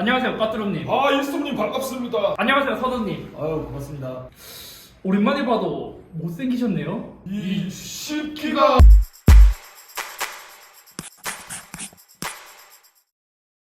안녕하세요, 까뚜루님. 아, 일수님 반갑습니다. 안녕하세요, 서두님. 아유 고맙습니다. 오랜만에 봐도 못생기셨네요. 이 실키가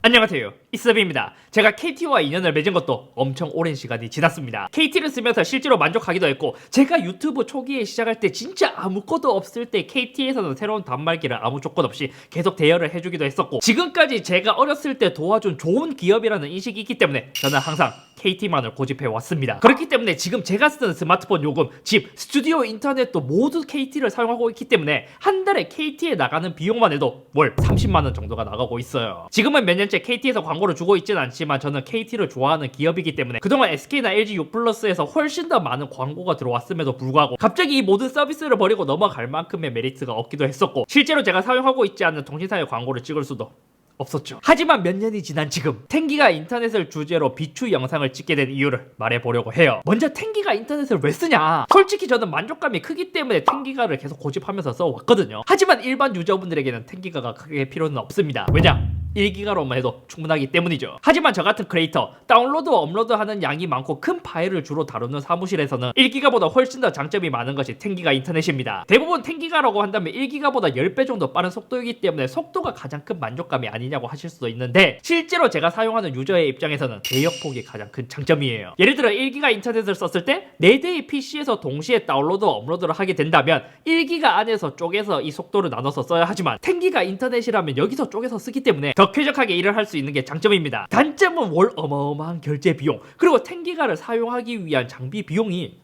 안녕하세요, 이스비입니다. 제가 KT와 인연을 맺은 것도 엄청 오랜 시간이 지났습니다. KT를 쓰면서 실제로 만족하기도 했고, 제가 유튜브 초기에 시작할 때 진짜 아무것도 없을 때 KT에서는 새로운 단말기를 아무 조건 없이 계속 대여를 해주기도 했었고, 지금까지 제가 어렸을 때 도와준 좋은 기업이라는 인식이 있기 때문에 저는 항상 KT만을 고집해 왔습니다. 그렇기 때문에 지금 제가 쓰는 스마트폰 요금, 집, 스튜디오, 인터넷도 모두 KT를 사용하고 있기 때문에 한 달에 KT에 나가는 비용만 해도 월 30만원 정도가 나가고 있어요. 지금은 몇 년째 KT에서 광고를 주고 있지는 않지만 저는 KT를 좋아하는 기업이기 때문에 그동안 SK나 LG U+에서 훨씬 더 많은 광고가 들어왔음에도 불구하고 갑자기 이 모든 서비스를 버리고 넘어갈 만큼의 메리트가 없기도 했었고, 실제로 제가 사용하고 있지 않는 통신사의 광고를 찍을 수도 없었죠. 하지만 몇 년이 지난 지금 탱기가 인터넷을 주제로 비추 영상을 찍게 된 이유를 말해보려고 해요. 먼저 탱기가 인터넷을 왜 쓰냐? 솔직히 저는 만족감이 크기 때문에 탱기가를 계속 고집하면서 써왔거든요. 하지만 일반 유저분들에게는 탱기가가 크게 필요는 없습니다. 왜냐? 1기가로만 해도 충분하기 때문이죠. 하지만 저 같은 크리에이터, 다운로드 업로드 하는 양이 많고 큰 파일을 주로 다루는 사무실에서는 1기가보다 훨씬 더 장점이 많은 것이 탱기가 인터넷입니다. 대부분 탱기가라고 한다면 1기가보다 10배 정도 빠른 속도이기 때문에 속도가 가장 큰 만족감이 아니냐고 하실 수도 있는데, 실제로 제가 사용하는 유저의 입장에서는 대역폭이 가장 큰 장점이에요. 예를 들어 1기가 인터넷을 썼을 때 4대의 PC에서 동시에 다운로드 업로드를 하게 된다면 1기가 안에서 쪼개서 이 속도를 나눠서 써야 하지만 탱기가 인터넷이라면 여기서 쪼개서 쓰기 때문에 더 쾌적하게 일을 할 수 있는 게 장점입니다. 단점은 월 어마어마한 결제 비용, 그리고 탱기가를 사용하기 위한 장비 비용이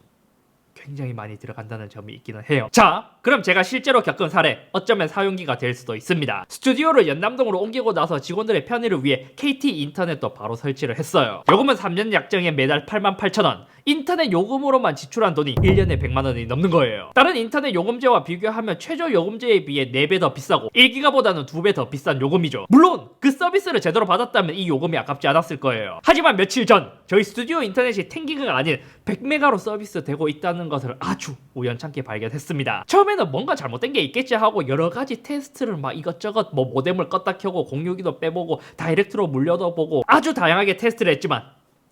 굉장히 많이 들어간다는 점이 있기는 해요. 자, 그럼 제가 실제로 겪은 사례, 어쩌면 사용기가 될 수도 있습니다. 스튜디오를 연남동으로 옮기고 나서 직원들의 편의를 위해 KT 인터넷도 바로 설치를 했어요. 요금은 3년 약정에 매달 88,000원, 인터넷 요금으로만 지출한 돈이 1년에 100만원이 넘는 거예요. 다른 인터넷 요금제와 비교하면 최저 요금제에 비해 4배 더 비싸고 1기가보다는 2배 더 비싼 요금이죠. 물론 그 서비스를 제대로 받았다면 이 요금이 아깝지 않았을 거예요. 하지만 며칠 전 저희 스튜디오 인터넷이 10기가가 아닌 100메가로 서비스 되고 있다는 것을 아주 우연찮게 발견했습니다. 처음에는 뭔가 잘못된 게 있겠지 하고 여러가지 테스트를 막 이것저것 모뎀을 껐다 켜고 공유기도 빼보고 다이렉트로 물려도 보고 아주 다양하게 테스트를 했지만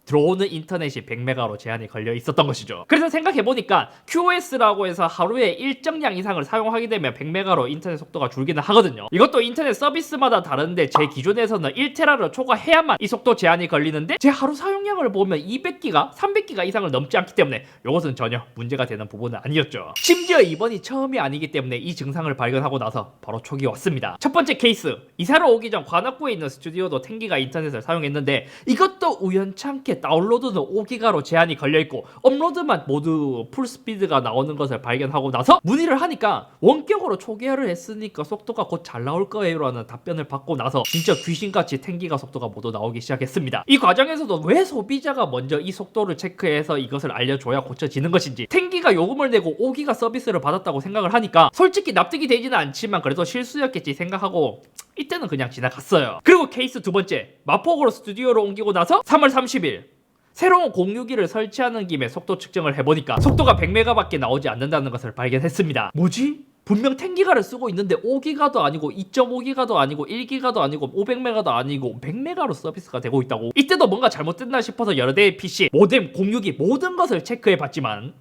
들어오는 인터넷이 100메가로 제한이 걸려 있었던 것이죠. 그래서 생각해보니까 QoS라고 해서 하루에 일정량 이상을 사용하게 되면 100메가로 인터넷 속도가 줄기는 하거든요. 이것도 인터넷 서비스마다 다른데 제 기준에서는 1테라를 초과해야만 이 속도 제한이 걸리는데 제 하루 사용량을 보면 200기가, 300기가 이상을 넘지 않기 때문에 이것은 전혀 문제가 되는 부분은 아니었죠. 심지어 이번이 처음이 아니기 때문에 이 증상을 발견하고 나서 바로 촉이 왔습니다. 첫 번째 케이스, 이사를 오기 전 관악구에 있는 스튜디오도 10기가 인터넷을 사용했는데 이것도 우연찮게 다운로드는 5기가로 제한이 걸려있고 업로드만 모두 풀스피드가 나오는 것을 발견하고 나서 문의를 하니까 원격으로 초기화를 했으니까 속도가 곧 잘 나올 거예요 라는 답변을 받고 나서 진짜 귀신같이 10기가 속도가 모두 나오기 시작했습니다. 이 과정에서도 왜 소비자가 먼저 이 속도를 체크해서 이것을 알려줘야 고쳐지는 것인지, 10기가 요금을 내고 5기가 서비스를 받았다고 생각을 하니까 솔직히 납득이 되지는 않지만 그래도 실수였겠지 생각하고 이때는 그냥 지나갔어요. 그리고 케이스 두 번째, 마포구로 스튜디오로 옮기고 나서 3월 30일 새로운 공유기를 설치하는 김에 속도 측정을 해보니까 속도가 100메가밖에 나오지 않는다는 것을 발견했습니다. 뭐지? 분명 10기가를 쓰고 있는데 5기가도 아니고 2.5기가도 아니고 1기가도 아니고 500메가도 아니고 100메가로 서비스가 되고 있다고. 이때도 뭔가 잘못됐나 싶어서 여러 대의 PC, 모뎀, 공유기 모든 것을 체크해봤지만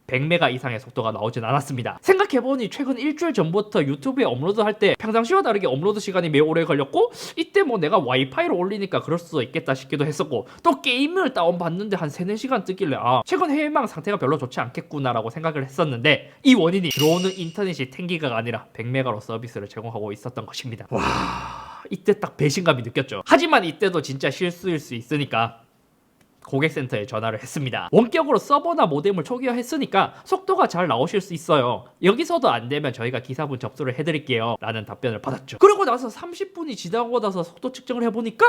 100메가 이상의 속도가 나오진 않았습니다. 생각해보니 최근 일주일 전부터 유튜브에 업로드할 때 평상시와 다르게 업로드 시간이 매우 오래 걸렸고, 이때 뭐 내가 와이파이로 올리니까 그럴 수도 있겠다 싶기도 했었고, 또 게임을 다운받는데 한 3-4시간 뜨길래 최근 해외망 상태가 별로 좋지 않겠구나 라고 생각을 했었는데, 이 원인이 들어오는 인터넷이 10기가가 아니라 100메가로 서비스를 제공하고 있었던 것입니다. 와, 이때 딱 배신감이 느꼈죠. 하지만 이때도 진짜 실수일 수 있으니까 고객센터에 전화를 했습니다. 원격으로 서버나 모뎀을 초기화했으니까 속도가 잘 나오실 수 있어요. 여기서도 안 되면 저희가 기사분 접수를 해드릴게요 라는 답변을 받았죠. 그러고 나서 30분이 지나고 나서 속도 측정을 해보니까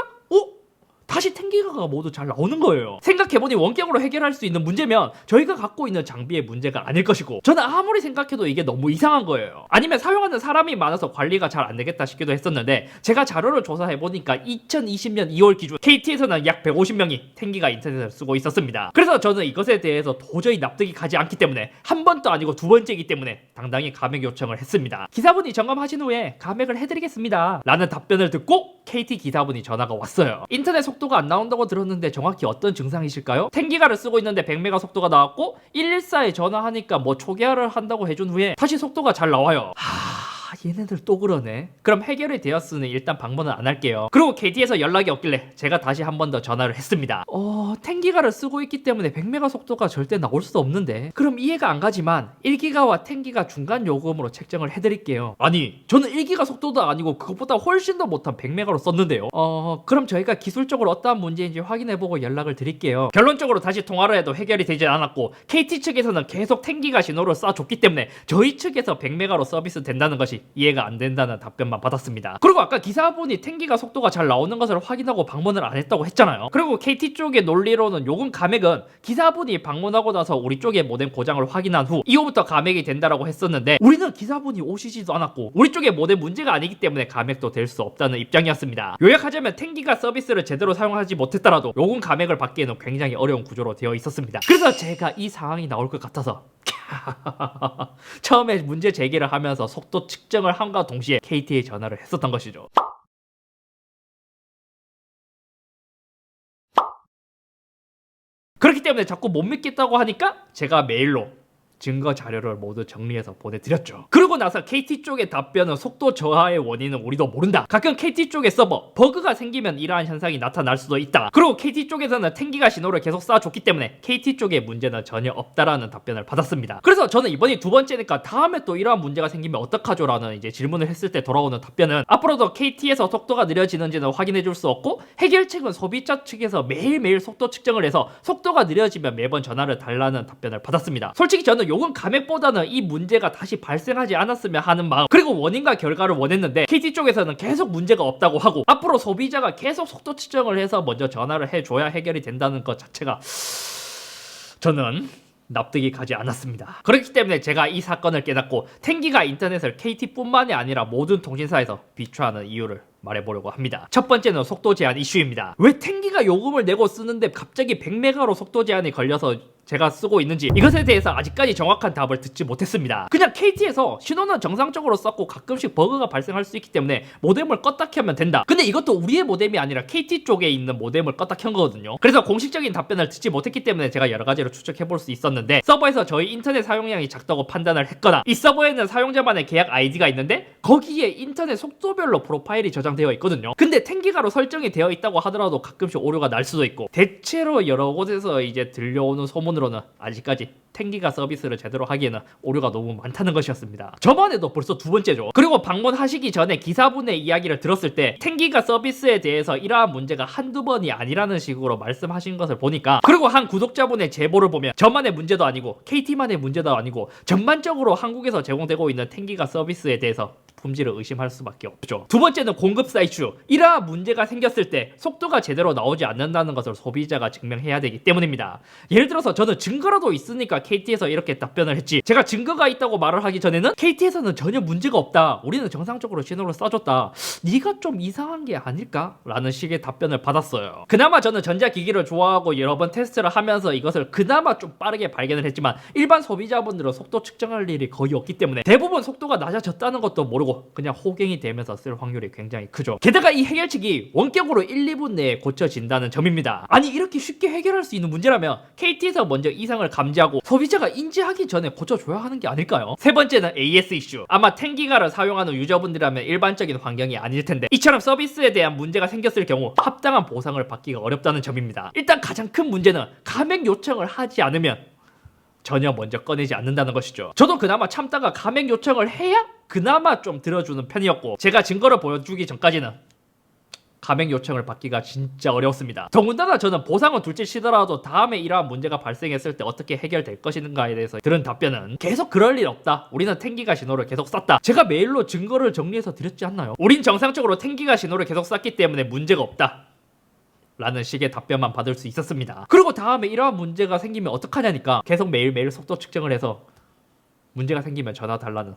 다시 10기가 10기가가 모두 잘 나오는 거예요. 생각해보니 원격으로 해결할 수 있는 문제면 저희가 갖고 있는 장비의 문제가 아닐 것이고, 저는 아무리 생각해도 이게 너무 이상한 거예요. 아니면 사용하는 사람이 많아서 관리가 잘 안 되겠다 싶기도 했었는데, 제가 자료를 조사해보니까 2020년 2월 기준 KT에서는 약 150명이 10기가 인터넷을 쓰고 있었습니다. 그래서 저는 이것에 대해서 도저히 납득이 가지 않기 때문에, 한 번도 아니고 두 번째이기 때문에 당당히 감액 요청을 했습니다. 기사분이 점검하신 후에 감액을 해드리겠습니다 라는 답변을 듣고 KT 기사분이 전화가 왔어요. 인터넷 속도가 안 나온다고 들었는데 정확히 어떤 증상이실까요? 10기가를 쓰고 있는데 100메가 속도가 나왔고 114에 전화하니까 뭐 초기화를 한다고 해준 후에 다시 속도가 잘 나와요. 얘네들 또 그러네. 그럼 해결이 되었으니 일단 방문은 안 할게요. 그리고 KT에서 연락이 없길래 제가 다시 한 번 더 전화를 했습니다. 10기가를 쓰고 있기 때문에 100메가 속도가 절대 나올 수 없는데, 그럼 이해가 안 가지만 1기가와 10기가 중간 요금으로 책정을 해드릴게요. 아니, 저는 1기가 속도도 아니고 그것보다 훨씬 더 못한 100메가로 썼는데요. 그럼 저희가 기술적으로 어떠한 문제인지 확인해보고 연락을 드릴게요. 결론적으로 다시 통화를 해도 해결이 되지 않았고, KT 측에서는 계속 10기가 신호를 쏴줬기 때문에 저희 측에서 100메가로 서비스 된다는 것이 이해가 안 된다는 답변만 받았습니다. 그리고 아까 기사분이 10기가 속도가 잘 나오는 것을 확인하고 방문을 안 했다고 했잖아요. 그리고 KT 쪽의 논리로는 요금 감액은 기사분이 방문하고 나서 우리 쪽의 모뎀 고장을 확인한 후 이후부터 감액이 된다라고 했었는데, 우리는 기사분이 오시지도 않았고 우리 쪽의 모뎀 문제가 아니기 때문에 감액도 될 수 없다는 입장이었습니다. 요약하자면 10기가 서비스를 제대로 사용하지 못했더라도 요금 감액을 받기에는 굉장히 어려운 구조로 되어 있었습니다. 그래서 제가 이 상황이 나올 것 같아서 처음에 문제 제기를 하면서 속도 측정을 함과 동시에 KT에 전화를 했었던 것이죠. 그렇기 때문에 자꾸 못 믿겠다고 하니까 제가 메일로 증거 자료를 모두 정리해서 보내드렸죠. 그러고 나서 KT 쪽의 답변은 속도 저하의 원인은 우리도 모른다. 가끔 KT 쪽의 서버 버그가 생기면 이러한 현상이 나타날 수도 있다. 그리고 KT 쪽에서는 10기가 신호를 계속 쏴줬기 때문에 KT 쪽의 문제는 전혀 없다라는 답변을 받았습니다. 그래서 저는 이번이 두 번째니까 다음에 또 이러한 문제가 생기면 어떡하죠? 라는 이제 질문을 했을 때 돌아오는 답변은, 앞으로도 KT에서 속도가 느려지는지는 확인해 줄 수 없고 해결책은 소비자 측에서 매일매일 속도 측정을 해서 속도가 느려지면 매번 전화를 달라는 답변을 받았습니다. 솔직히 저는 요금 감액보다는 이 문제가 다시 발생하지 않았으면 하는 마음, 그리고 원인과 결과를 원했는데 KT 쪽에서는 계속 문제가 없다고 하고 앞으로 소비자가 계속 속도 측정을 해서 먼저 전화를 해줘야 해결이 된다는 것 자체가 저는 납득이 가지 않았습니다. 그렇기 때문에 제가 이 사건을 깨닫고 10기가 인터넷을 KT뿐만이 아니라 모든 통신사에서 비추하는 이유를 말해보려고 합니다. 첫 번째는 속도 제한 이슈입니다. 왜 10기가 요금을 내고 쓰는데 갑자기 100메가로 속도 제한이 걸려서 제가 쓰고 있는지, 이것에 대해서 아직까지 정확한 답을 듣지 못했습니다. 그냥 KT에서 신호는 정상적으로 썼고 가끔씩 버그가 발생할 수 있기 때문에 모뎀을 껐다 켜면 된다. 근데 이것도 우리의 모뎀이 아니라 KT 쪽에 있는 모뎀을 껐다 켠 거거든요. 그래서 공식적인 답변을 듣지 못했기 때문에 제가 여러 가지로 추측해볼 수 있었는데, 서버에서 저희 인터넷 사용량이 작다고 판단을 했거나, 이 서버에는 사용자만의 계약 아이디가 있는데 거기에 인터넷 속도별로 프로파일이 저장되어 있거든요. 근데 10기가로 설정이 되어 있다고 하더라도 가끔씩 오류가 날 수도 있고, 대체로 여러 곳에서 이제 들려오는 소문으로는 아직까지 10기가 서비스를 제대로 하기에는 오류가 너무 많다는 것이었습니다. 저번 에도 벌써 두 번째죠. 그리고 방문하시기 전에 기사분의 이야기를 들었을 때 10기가 서비스에 대해서 이러한 문제가 한두 번이 아니라는 식으로 말씀하신 것을 보니까, 그리고 한 구독자분의 제보를 보면 저만의 문제도 아니고 KT만의 문제도 아니고 전반적으로 한국에서 제공되고 있는 10기가 서비스에 대해서 품질을 의심할 수밖에 없죠. 두 번째는 공급사 이슈. 이러한 문제가 생겼을 때 속도가 제대로 나오지 않는다는 것을 소비자가 증명해야 되기 때문입니다. 예를 들어서 저는 증거라도 있으니까 KT에서 이렇게 답변을 했지, 제가 증거가 있다고 말을 하기 전에는 KT에서는 전혀 문제가 없다, 우리는 정상적으로 신호를 쏴줬다, 네가 좀 이상한 게 아닐까? 라는 식의 답변을 받았어요. 그나마 저는 전자기기를 좋아하고 여러 번 테스트를 하면서 이것을 그나마 좀 빠르게 발견을 했지만, 일반 소비자분들은 속도 측정할 일이 거의 없기 때문에 대부분 속도가 낮아졌다는 것도 모르고 그냥 호갱이 되면서 쓸 확률이 굉장히 크죠. 게다가 이 해결책이 원격으로 1, 2분 내에 고쳐진다는 점입니다. 아니, 이렇게 쉽게 해결할 수 있는 문제라면 KT에서 먼저 이상을 감지하고 소비자가 인지하기 전에 고쳐줘야 하는 게 아닐까요? 세 번째는 AS 이슈. 아마 10기가를 사용하는 유저분들이라면 일반적인 환경이 아닐 텐데, 이처럼 서비스에 대한 문제가 생겼을 경우 합당한 보상을 받기가 어렵다는 점입니다. 일단 가장 큰 문제는 감액 요청을 하지 않으면 전혀 먼저 꺼내지 않는다는 것이죠. 저도 그나마 참다가 감액 요청을 해야 그나마 좀 들어주는 편이었고, 제가 증거를 보여주기 전까지는 감액 요청을 받기가 진짜 어려웠습니다. 더군다나 저는 보상은 둘째 치더라도 다음에 이러한 문제가 발생했을 때 어떻게 해결될 것인가에 대해서 들은 답변은 계속 그럴 일 없다, 우리는 10기가 신호를 계속 쐈다. 제가 메일로 증거를 정리해서 드렸지 않나요? 우린 정상적으로 10기가 신호를 계속 쐈기 때문에 문제가 없다, 라는 식의 답변만 받을 수 있었습니다. 그리고 다음에 이러한 문제가 생기면 어떡하냐니까 계속 매일매일 속도 측정을 해서 문제가 생기면 전화 달라는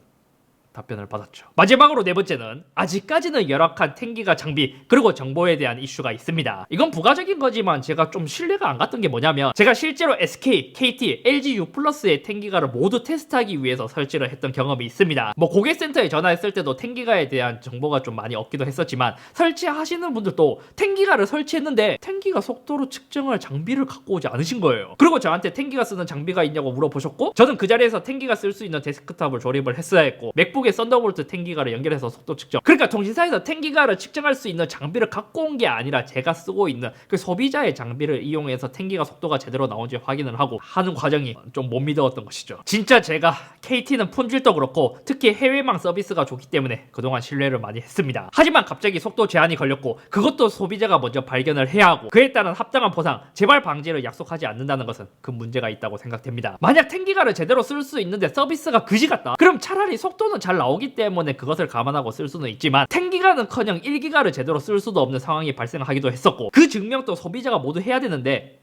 답변을 받았죠. 마지막으로 네 번째는 아직까지는 열악한 탱기가 장비 그리고 정보에 대한 이슈가 있습니다. 이건 부가적인 거지만 제가 좀 신뢰가 안 갔던 게 뭐냐면 제가 실제로 SK, KT, LG U+의 탱기가를 모두 테스트하기 위해서 설치를 했던 경험이 있습니다. 뭐 고객센터에 전화했을 때도 탱기가에 대한 정보가 좀 많이 없기도 했었지만 설치하시는 분들도 탱기가를 설치했는데 탱기가 속도로 측정할 장비를 갖고 오지 않으신 거예요. 그리고 저한테 탱기가 쓰는 장비가 있냐고 물어보셨고 저는 그 자리에서 탱기가 쓸 수 있는 데스크탑을 조립을 했어야 했고 맥북 썬더볼트 10기가를 연결해서 속도 측정. 그러니까 통신사에서 10기가를 측정할 수 있는 장비를 갖고 온 게 아니라 제가 쓰고 있는 그 소비자의 장비를 이용해서 10기가 속도가 제대로 나온지 확인을 하고 하는 과정이 좀 못 믿어왔던 것이죠. 진짜 제가 KT는 품질도 그렇고 특히 해외망 서비스가 좋기 때문에 그동안 신뢰를 많이 했습니다. 하지만 갑자기 속도 제한이 걸렸고 그것도 소비자가 먼저 발견을 해야 하고 그에 따른 합당한 보상, 재발 방지를 약속하지 않는다는 것은 그 문제가 있다고 생각됩니다. 만약 10기가를 제대로 쓸 수 있는데 서비스가 그지 같다. 그럼 차라리 속도는 잘 나오기 때문에 그것을 감안하고 쓸 수는 있지만 10기가는커녕 1기가를 제대로 쓸 수도 없는 상황이 발생하기도 했었고 그 증명도 소비자가 모두 해야 되는데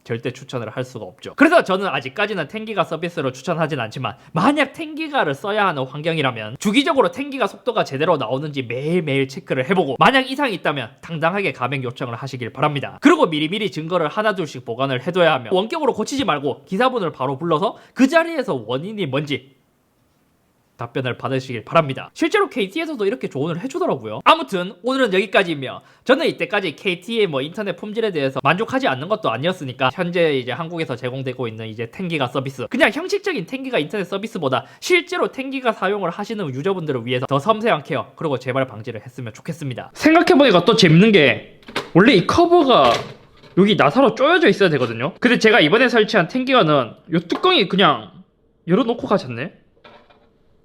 절대 추천을 할 수가 없죠. 그래서 저는 아직까지는 10기가 서비스를 추천하진 않지만 만약 10기가를 써야 하는 환경이라면 주기적으로 10기가 속도가 제대로 나오는지 매일매일 체크를 해보고 만약 이상이 있다면 당당하게 가맹 요청을 하시길 바랍니다. 그리고 미리미리 증거를 하나둘씩 보관을 해둬야 하며 원격으로 고치지 말고 기사분을 바로 불러서 그 자리에서 원인이 뭔지 답변을 받으시길 바랍니다. 실제로 KT에서도 이렇게 조언을 해주더라고요. 아무튼 오늘은 여기까지이며 저는 이때까지 KT의 인터넷 품질에 대해서 만족하지 않는 것도 아니었으니까 현재 이제 한국에서 제공되고 있는 이제 10기가 서비스 그냥 형식적인 10기가 인터넷 서비스보다 실제로 10기가 사용을 하시는 유저분들을 위해서 더 섬세한 케어 그리고 재발 방지를 했으면 좋겠습니다. 생각해보니까 또 재밌는 게 원래 이 커버가 여기 나사로 조여져 있어야 되거든요. 근데 제가 이번에 설치한 10기가는 이 뚜껑이 그냥 열어놓고 가셨네.